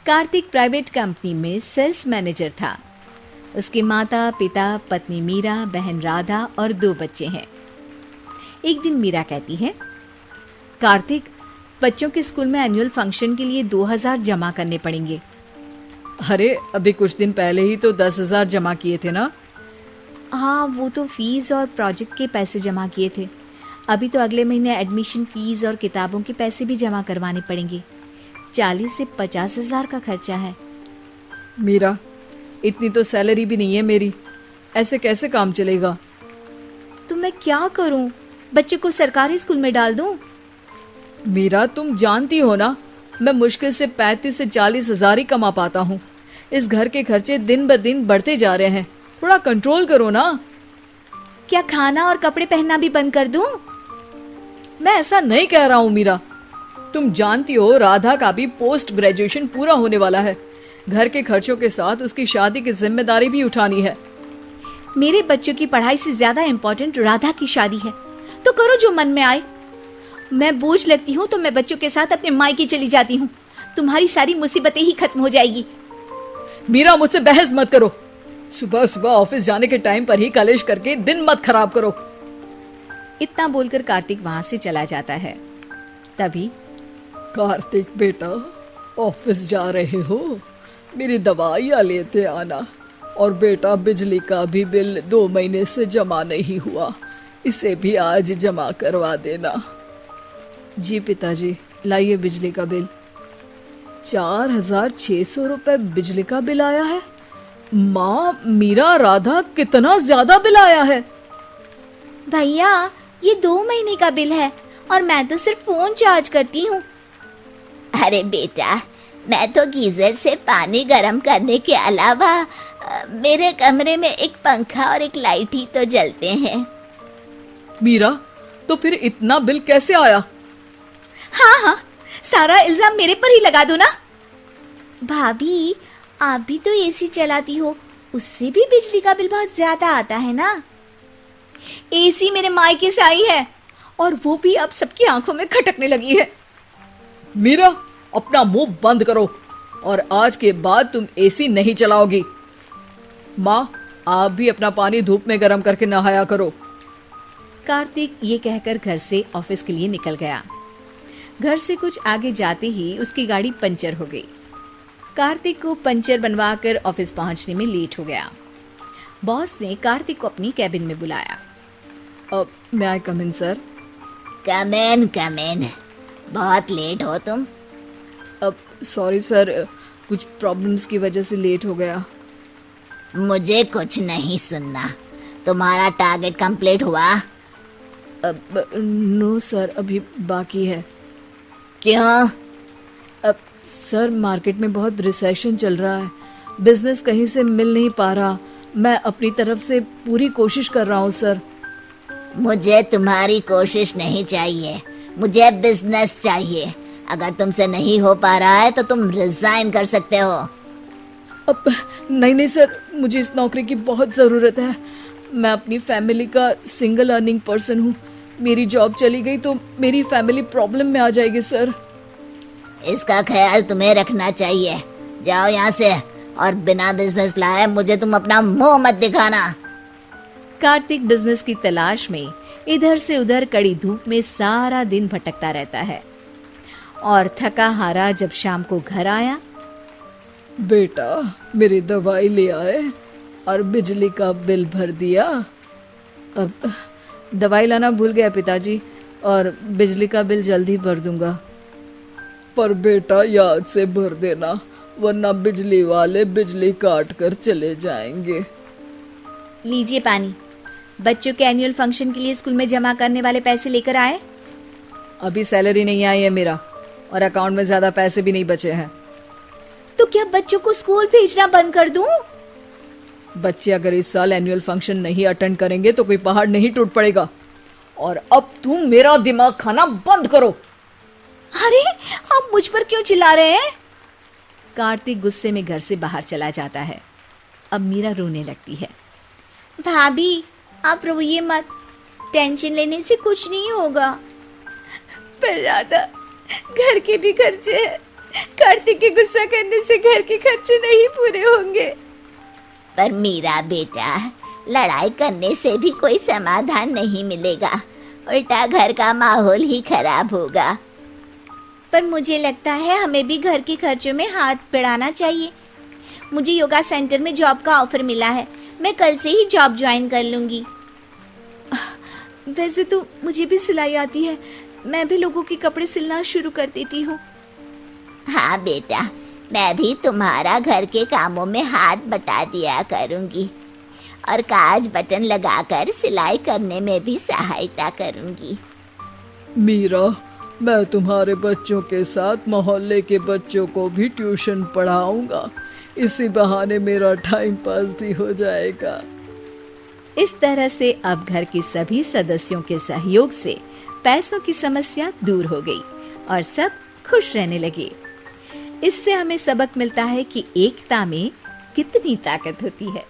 Kartik private company में sales manager था। उसके माता पिता, पत्नी मीरा, बहन राधा और 2 बच्चे हैं। एक दिन मीरा कहती है, कार्तिक, बच्चों के स्कूल में एनुअल फंक्शन के लिए 2000 जमा करने पड़ेंगे। अरे अभी कुछ दिन पहले ही तो 10,000 जमा किए थे ना। हाँ, वो तो फीस और प्रोजेक्ट के पैसे जमा किए थे। अभी तो अगले महीने एडमिशन फीस और किताबों के पैसे भी जमा करवाने पड़ेंगे। 40 से 50 हजार का खर्चा है। मीरा, इतनी तो सैलरी भी नहीं है मेरी, ऐसे कैसे काम चलेगा? तो मैं क्या करूं? बच्चे को सरकारी स्कूल में डाल दूं? मीरा, तुम जानती हो ना, मैं मुश्किल से 35 से 40 हजार ही कमा पाता हूँ। इस घर के खर्चे दिन ब दिन बढ़ते जा रहे हैं, थोड़ा कंट्रोल करो ना। क्या खाना और कपड़े पहनना भी बंद कर दूं? मैं ऐसा नहीं कह रहा हूँ मीरा। तुम जानती हो राधा का भी पोस्ट ग्रेजुएशन पूरा होने वाला है। घर के खर्चों के साथ उसकी शादी की जिम्मेदारी भी उठानी है। मेरे बच्चों की पढ़ाई से ज्यादा इम्पोर्टेंट राधा की शादी है, तो करो जो मन में आए। मैं बोझ लगती हूँ तो मैं बच्चों के साथ अपने मायके चली जाती हूँ। तुम्हारी सारी मुसीबतें ही खत्म हो जाएगी। मीरा, मुझसे बहस मत करो। सुबह सुबह ऑफिस जाने के टाइम पर ही कलेश करके दिन मत खराब करो। इतना बोलकर कार्तिक वहां से चला जाता है। तभी, कार्तिक बेटा, ऑफिस जा रहे हो? मेरी दवाइयाँ लेते आना। और बेटा, बिजली का भी बिल 2 महीने से जमा नहीं हुआ, इसे भी आज जमा करवा देना। जी पिताजी, लाइए बिजली का बिल। 4600 रुपए बिजली का बिल आया है। माँ, मीरा, राधा, कितना ज्यादा बिल आया है। भैया, ये 2 महीने का बिल है और मैं तो सिर्फ फोन चार्ज करती हूँ। अरे बेटा, मैं तो गीजर से पानी गर्म करने के अलावा मेरे कमरे में एक पंखा और एक लाइट ही तो जलते हैं। मीरा, तो फिर इतना बिल कैसे आया? हाँ, सारा इल्जाम मेरे पर ही लगा दो ना। भाभी, आप भी तो एसी चलाती हो, उससे भी बिजली का बिल बहुत ज्यादा आता है ना। एसी मेरे मायके से आई है और वो भी अब सबकी आंखों में खटकने लगी है। मीरा, अपना मुंह बंद करो और आज के बाद तुम एसी नहीं चलाओगी। माँ, आप भी अपना पानी धूप में गर्म करके नहाया करो। कार्तिक ये कहकर घर से ऑफिस के लिए निकल गया। घर से कुछ आगे जाते ही उसकी गाड़ी पंचर हो गई। कार्तिक को पंचर बनवाकर ऑफिस पहुंचने में लेट हो गया। बॉस ने कार्तिक को अपनी कैबिन में बुलाया। may I come in, sir? Come in. बहुत लेट हो तुम। सॉरी सर, कुछ प्रॉब्लम्स की वजह से लेट हो गया। मुझे कुछ नहीं सुनना। तुम्हारा टारगेट कंप्लीट हुआ? नो सर, अभी बाकी है। क्यों? सर, मार्केट में बहुत रिसेशन चल रहा है, बिजनेस कहीं से मिल नहीं पा रहा। मैं अपनी तरफ से पूरी कोशिश कर रहा हूँ सर। मुझे तुम्हारी कोशिश नहीं चाहिए, मुझे बिजनेस चाहिए। अगर तुमसे नहीं हो पा रहा है तो तुम रिजाइन कर सकते हो। अब नहीं सर, मुझे इस नौकरी की बहुत ज़रूरत है। मैं अपनी फैमिली का सिंगल अर्निंग पर्सन हूँ। मेरी जॉब चली गई तो मेरी फैमिली प्रॉब्लम में आ जाएगी सर। इसका ख्याल तुम्हें रखना चाहिए। जाओ यहाँ से और बिना बिजनेस लाए मुझे तुम अपना मुंह मत दिखाना। कार्तिक बिजनेस की तलाश में इधर से उधर कड़ी धूप में सारा दिन भटकता रहता है और थका हारा जब शाम को घर आया। बेटा, मेरी दवाई ले आए और बिजली का बिल भर दिया। अब दवाई लाना भूल गया पिताजी, और बिजली का बिल जल्दी भर दूंगा। पर बेटा, याद से भर देना, वरना बिजली वाले बिजली काट कर चले जाएंगे। लीजिए पानी। बच्चों के एनुअल फंक्शन के लिए स्कूल में जमा करने वाले पैसे लेकर आए? अभी सैलरी नहीं आई है मेरा, और अकाउंट में ज्यादा पैसे भी नहीं बचे हैं। तो क्या बच्चों को स्कूल भेजना बंद कर दूं? बच्चे अगर इस साल एनुअल फंक्शन नहीं अटेंड करेंगे तो कोई पहाड़ नहीं टूट पड़ेगा। और अब तुम मेरा दिमाग खाना बंद करो। अरे, आप मुझ पर क्यों चिल्ला रहे हैं? कार्तिक गुस्से में घर से बाहर चला जाता है। अब मीरा रोने लगती है। भाभी, आप रोइए मत, टेंशन लेने से कुछ नहीं होगा। पर राधा, घर के भी खर्चे हैं। कार्तिक के गुस्सा करने से घर के खर्चे नहीं पूरे होंगे। पर मीरा बेटा, लड़ाई करने से भी कोई समाधान नहीं मिलेगा, उल्टा घर का माहौल ही खराब होगा। पर मुझे लगता है हमें भी घर के खर्चों में हाथ बढ़ाना चाहिए। मुझे योगा सेंटर में जॉब का ऑफर मिला है, मैं कल से ही जॉब ज्वाइन कर लूंगी। वैसे तो मुझे भी सिलाई आती है, मैं भी लोगों के कपड़े सिलना शुरू कर देती हूँ। हाँ बेटा, मैं भी तुम्हारा घर के कामों में हाथ बटा दिया करूंगी और काज बटन लगाकर सिलाई करने में भी सहायता करूंगी। मीरा, मैं तुम्हारे बच्चों के साथ मोहल्ले के बच्चों को भी ट्यूशन पढ़ाऊंगा। इसी बहाने मेरा टाइम पास भी हो जाएगा। इस तरह से अब घर के सभी सदस्यों के सहयोग से पैसों की समस्या दूर हो गई और सब खुश रहने लगे। इससे हमें सबक मिलता है कि एकता में कितनी ताकत होती है।